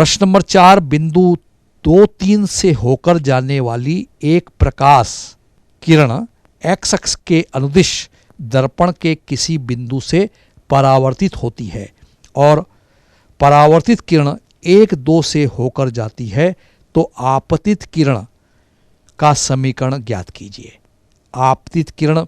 प्रश्न नंबर 4, बिंदु 2-3 से होकर जाने वाली एक प्रकाश किरण एक्स अक्ष के अनुदिश दर्पण के किसी बिंदु से परावर्तित होती है और परावर्तित किरण 1-2 से होकर जाती है, तो आपतित किरण का समीकरण ज्ञात कीजिए। आपतित किरण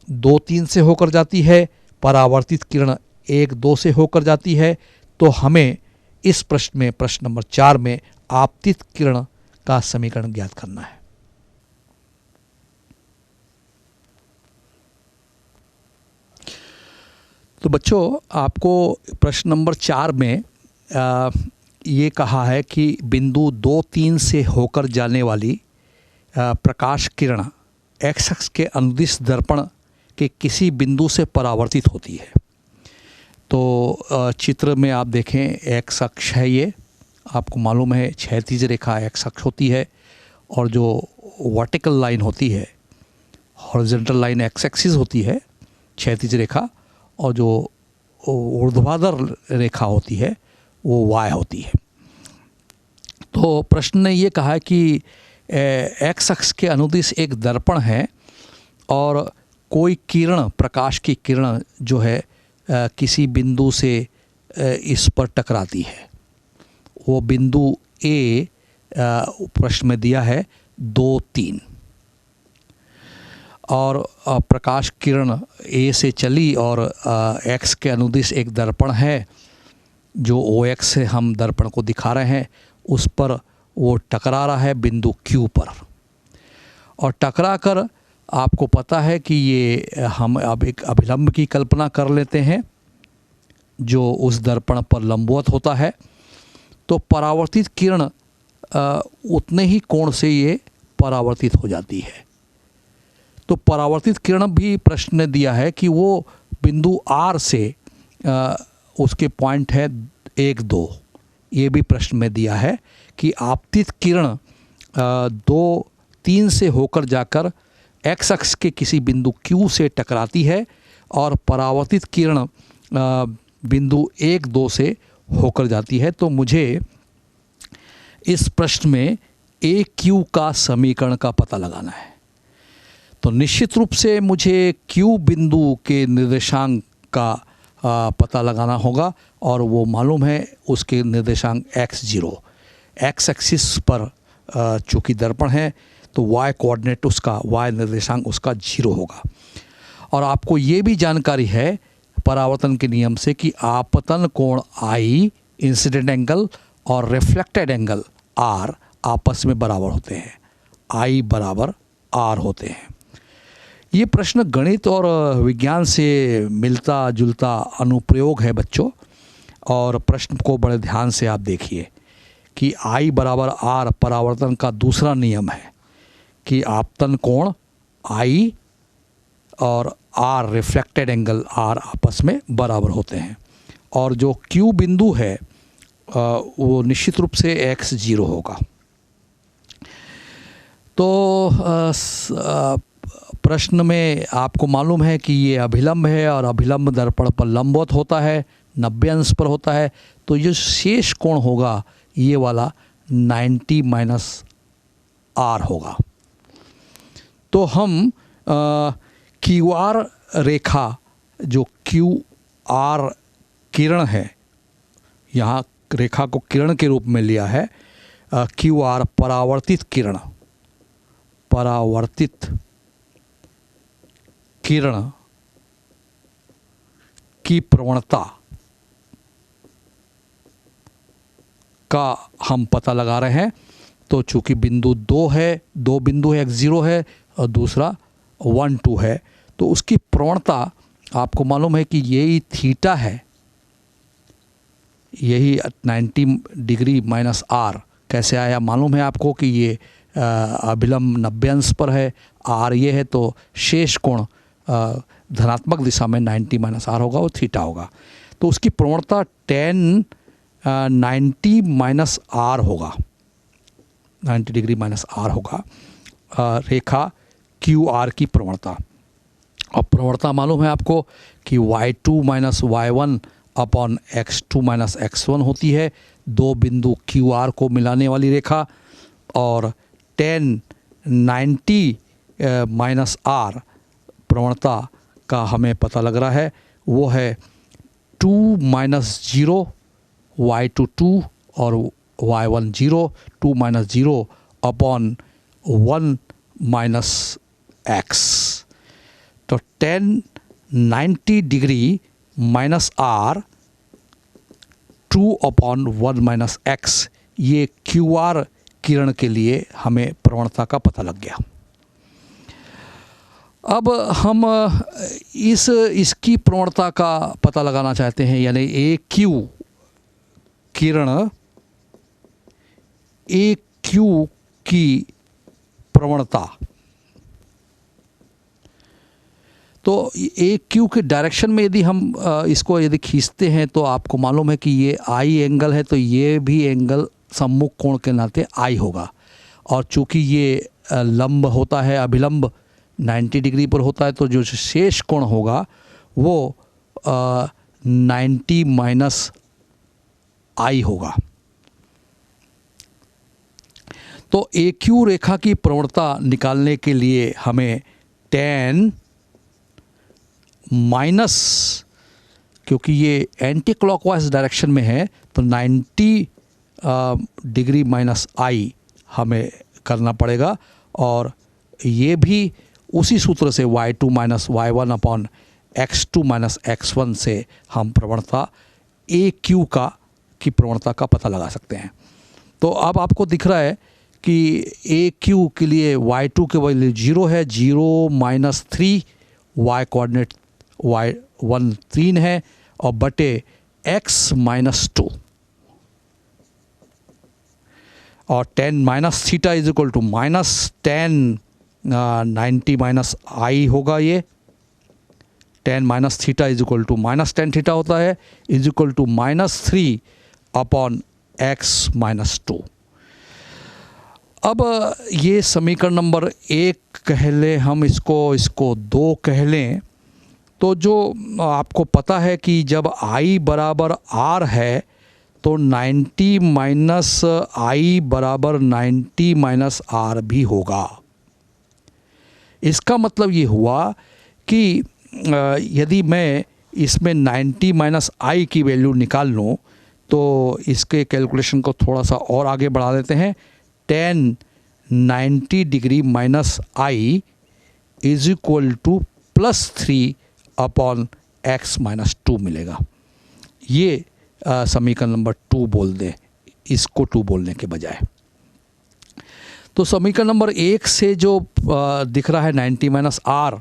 2-3 से होकर जाती है, परावर्तित किरण 1-2 से होकर जाती है, तो हमें इस प्रश्न में, प्रश्न नंबर 4 में आपतित किरण का समीकरण ज्ञात करना है। तो बच्चों, आपको प्रश्न नंबर 4 में ये कहा है कि बिंदु 2-3 से होकर जाने वाली प्रकाश किरण एक्स अक्ष के अनुदिश दर्पण के किसी बिंदु से परावर्तित होती है। तो चित्र में आप देखें, एक्स अक्ष है, ये आपको मालूम है क्षैतिज रेखा एक्स अक्ष होती है और जो वर्टिकल लाइन होती है, हॉरिजॉन्टल लाइन एक्स एक्सिस होती है क्षैतिज रेखा, और जो ऊर्ध्वाधर रेखा होती है वो वाय होती है। तो प्रश्न ने ये कहा कि एक्स अक्ष के अनुदिश एक दर्पण है और कोई किरण, प्रकाश की किरण जो है किसी बिंदु से इस पर टकराती है। वो बिंदु ए प्रश्न में दिया है 2-3, और प्रकाश किरण ए से चली और एक्स के अनुदिश एक दर्पण है जो ओ एक्स से हम दर्पण को दिखा रहे हैं, उस पर वो टकरा रहा है बिंदु क्यू पर, और टकरा कर आपको पता है कि ये हम अब एक अभिलंब की कल्पना कर लेते हैं जो उस दर्पण पर लंबवत होता है। तो परावर्तित किरण उतने ही कोण से ये परावर्तित हो जाती है। तो परावर्तित किरण भी प्रश्न ने दिया है कि वो बिंदु आर से उसके पॉइंट है 1-2, ये भी प्रश्न में दिया है कि आपतित किरण 2-3 से होकर जाकर एक्स अक्ष के किसी बिंदु Q से टकराती है और परावर्तित किरण बिंदु 1-2 से होकर जाती है। तो मुझे इस प्रश्न में AQ का समीकरण का पता लगाना है। तो निश्चित रूप से मुझे Q बिंदु के निर्देशांक का पता लगाना होगा, और वो मालूम है उसके निर्देशांक x0, एक्स एक्सिस पर चूँकि दर्पण है तो y कोऑर्डिनेट उसका, y निर्देशांक उसका 0 होगा। और आपको ये भी जानकारी है परावर्तन के नियम से कि आपतन कोण I, इंसिडेंट एंगल और रिफ्लेक्टेड एंगल R आपस में बराबर होते हैं, I बराबर R होते हैं। ये प्रश्न गणित और विज्ञान से मिलता जुलता अनुप्रयोग है बच्चों, और प्रश्न को बड़े ध्यान से आप देखिए कि I बराबर R परावर्तन का दूसरा नियम है कि आपतन कोण I और R रिफ्लेक्टेड एंगल R आपस में बराबर होते हैं, और जो Q बिंदु है वो निश्चित रूप से x0 होगा। तो प्रश्न में आपको मालूम है कि ये अभिलंब है और अभिलंब दर्पण पर लंबवत होता है, 90 अंश पर होता है, तो ये शेष कोण होगा ये वाला 90 - R होगा। तो हम QR रेखा जो QR किरण है, यहाँ रेखा को किरण के रूप में लिया है, QR परावर्तित किरण, परावर्तित किरण की प्रवणता का हम पता लगा रहे हैं। तो चूंकि बिंदु 2 है, 2 बिंदु है, x0 है और दूसरा 1-2 है, तो उसकी प्रवणता आपको मालूम है कि यही थीटा है, यही 90 डिग्री - R कैसे आया मालूम है आपको कि ये अभिलंब 90 अंश पर है, R ये है, तो शेष कोण धनात्मक दिशा में 90 - R होगा, वो थीटा होगा। तो उसकी प्रवणता tan 90 - R होगा, 90 डिग्री - R होगा रेखा QR की प्रवणता। और प्रवणता मालूम है आपको कि y2 - y1 upon x2 - x1 होती है, दो बिंदु क्यू आर को मिलाने वाली रेखा, और tan 90 माइनस आर प्रवणता का हमें पता लग रहा है, वो है 2 माइनस 0 y2 2 और y1 0, 2 minus 0 upon 1 minus x। तो tan 90 degree minus R 2 upon 1 minus x, ये क्यू आर किरण के लिए हमें प्रवणता का पता लग गया। अब हम इसकी प्रवणता का पता लगाना चाहते हैं, यानी ए क्यू किरण ए क्यू की प्रवणता। तो ए क्यू के डायरेक्शन में यदि हम इसको यदि खींचते हैं तो आपको मालूम है कि ये आई एंगल है, तो ये भी एंगल सम्मुख कोण के नाते आई होगा, और चूंकि ये लंब होता है, अभिलंब 90 डिग्री पर होता है, तो जो शेष कोण होगा वो 90 माइनस आई होगा। तो ए क्यू रेखा की प्रवणता निकालने के लिए हमें tan माइनस, क्योंकि ये एंटी क्लॉकवाइज डायरेक्शन में है, तो 90 डिग्री माइनस आई हमें करना पड़ेगा, और ये भी उसी सूत्र से y2 minus y1 upon x2 minus x1 से हम प्रवणता ए क्यू की प्रवणता का पता लगा सकते हैं। तो अब आपको दिख रहा है कि ए क्यू के लिए y2 के वैल्यू 0 है, 0 माइनस 3, y कोऑर्डिनेट y1 3 है, और बटे x माइनस 2, और tan minus theta is equal to minus tan 90 minus I होगा। ये tan minus theta is equal to minus tan theta होता है, is equal to minus 3 upon x minus 2। अब ये समीकरण नंबर 1 कह लें हम, इसको 2 कह लें, तो जो आपको पता है कि जब i बराबर r है तो 90 माइनस आई बराबर 90 माइनस आर भी होगा। इसका मतलब ये हुआ कि यदि मैं इसमें 90 माइनस आई की वैल्यू निकाल लूँ, तो इसके कैलकुलेशन को थोड़ा सा और आगे बढ़ा देते हैं। tan 90 degree minus I is equal to +3 upon x minus 2 मिलेगा। ये समीकरण नंबर 2 बोल दें, इसको 2 बोलने के बजाय। तो समीकरण नंबर 1 से जो दिख रहा है 90 माइनस आर,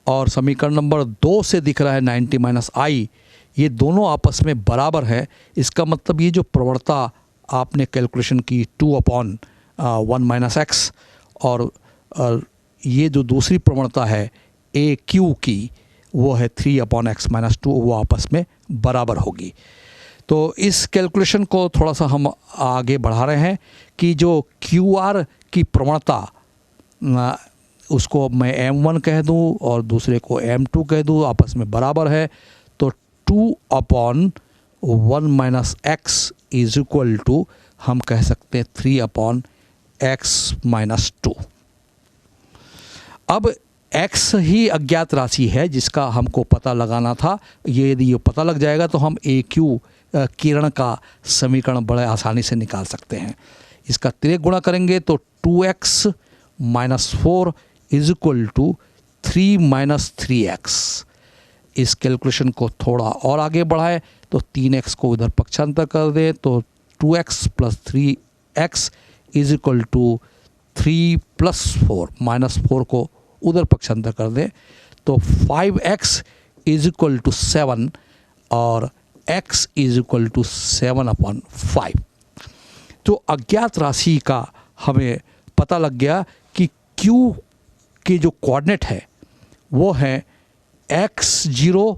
और समीकरण नंबर 2 से दिख रहा है 90 माइनस आई, ये दोनों आपस में बराबर है। इसका मतलब ये जो प्रवणता आपने कैलकुलेशन की 2 अपॉन 1 माइनस एक्स, और ये जो दूसरी प्रवणता है ए क्यू की, वो है 3 अपॉन x माइनस 2, वो आपस में बराबर होगी। तो इस कैलकुलेशन को थोड़ा सा हम आगे बढ़ा रहे हैं कि जो क्यू आर की प्रवणता, उसको मैं m1 कह दूं और दूसरे को m2 कह दूं, आपस में बराबर है, तो 2 upon 1 minus X is equal to हम कह सकते हैं 3 अपॉन x माइनस 2। अब x ही अज्ञात राशि है जिसका हमको पता लगाना था। ये यदि ये पता लग जाएगा तो हम ए क्यू किरण का समीकरण बड़े आसानी से निकाल सकते हैं। इसका तिर्यक गुणा करेंगे तो 2x minus 4 is equal to 3 minus 3x। इस कैलकुलेशन को थोड़ा और आगे बढ़ाए तो 3x को इधर पक्षांतर कर दें तो 2x plus 3x is equal to 3 plus 4, minus 4 को उधर पक्षांतर कर दें तो 5x इज इक्वल टू 7 और x is equal to 7 upon 5। तो अज्ञात राशि का हमें पता लग गया कि q के जो कोऑर्डिनेट है वो है x0,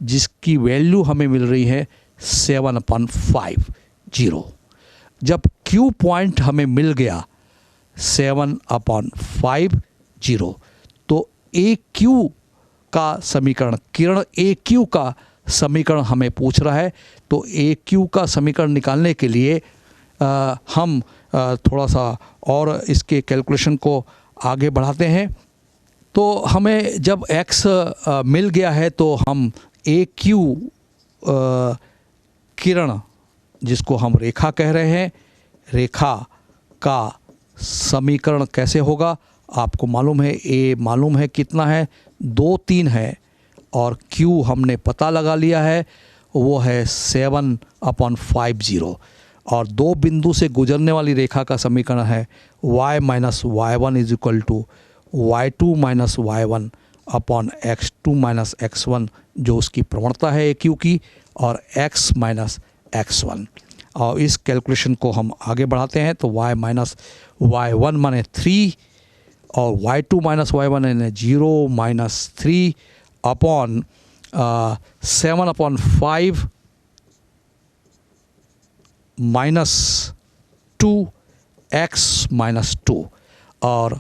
जिसकी वैल्यू हमें मिल रही है 7 अपॉन 5 0। जब q पॉइंट हमें मिल गया 7 अपॉन 5 0, तो ए क्यू का समीकरण, किरण ए क्यू का समीकरण हमें पूछ रहा है। तो ए क्यू का समीकरण निकालने के लिए हम थोड़ा सा और इसके कैलकुलेशन को आगे बढ़ाते हैं। तो हमें जब x मिल गया है तो हम ए क्यू किरण, जिसको हम रेखा कह रहे हैं, रेखा का समीकरण कैसे होगा आपको मालूम है। ए मालूम है कितना है, 2 3 है, और Q हमने पता लगा लिया है, वो है 7/50। और 2 बिंदु से गुजरने वाली रेखा का समीकरण है y minus y1 is equal to y2 minus y1 upon x2 minus x1, जो उसकी प्रवणता है AQ की, और x माइनस x1। और इस कैलकुलेशन को हम आगे बढ़ाते हैं तो y माइनस y1 माने 3 और y2 माइनस y1 यानी 0 minus 3 upon 7/5 minus 2 x minus 2। और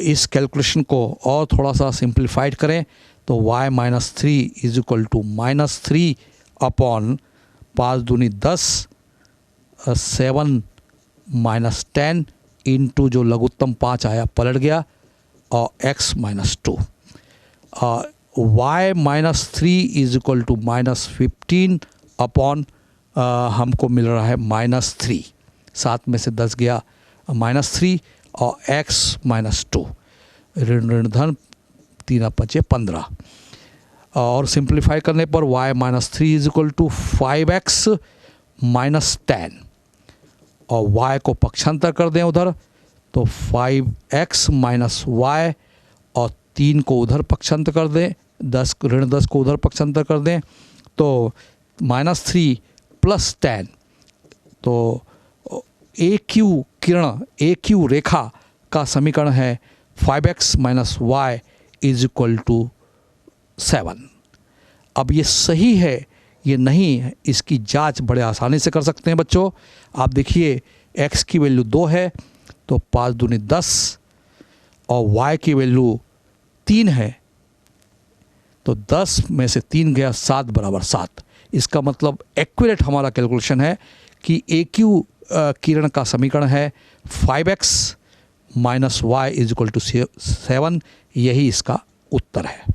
इस कैलकुलेशन को और थोड़ा सा सिंप्लीफाइड करें तो y minus 3 is equal to minus 3 upon 5 दूनी 10, 7 माइनस 10 इंटू जो लघुत्तम 5 आया पलट गया, और x minus 2। y minus 3 is equal to minus 15 upon हमको मिल रहा है माइनस 3, 7 में से 10 गया माइनस 3, और x माइनस 2, ऋण धन 3 5 15। और सिंप्लीफाई करने पर y minus 3 is equal to 5x minus 10, और y को पक्षांतर कर दें उधर तो 5x माइनस y, और 3 को उधर पक्षांतर कर दें, ऋण 10 को उधर पक्षांतर कर दें तो माइनस 3 प्लस 10। तो ए क्यू किरण, ए क्यू रेखा का समीकरण है 5x minus y is equal to 7। अब ये सही है ये नहीं है, इसकी जांच बड़े आसानी से कर सकते हैं बच्चों। आप देखिए x की वैल्यू 2 है तो 5 दूनी 10, और y की वैल्यू 3 है तो 10 में से 3 गया 7 बराबर 7। इसका मतलब एक्यूरेट हमारा कैलकुलेशन है कि ए क्यू किरण का समीकरण है 5x minus y is equal to 7। यही इसका उत्तर है।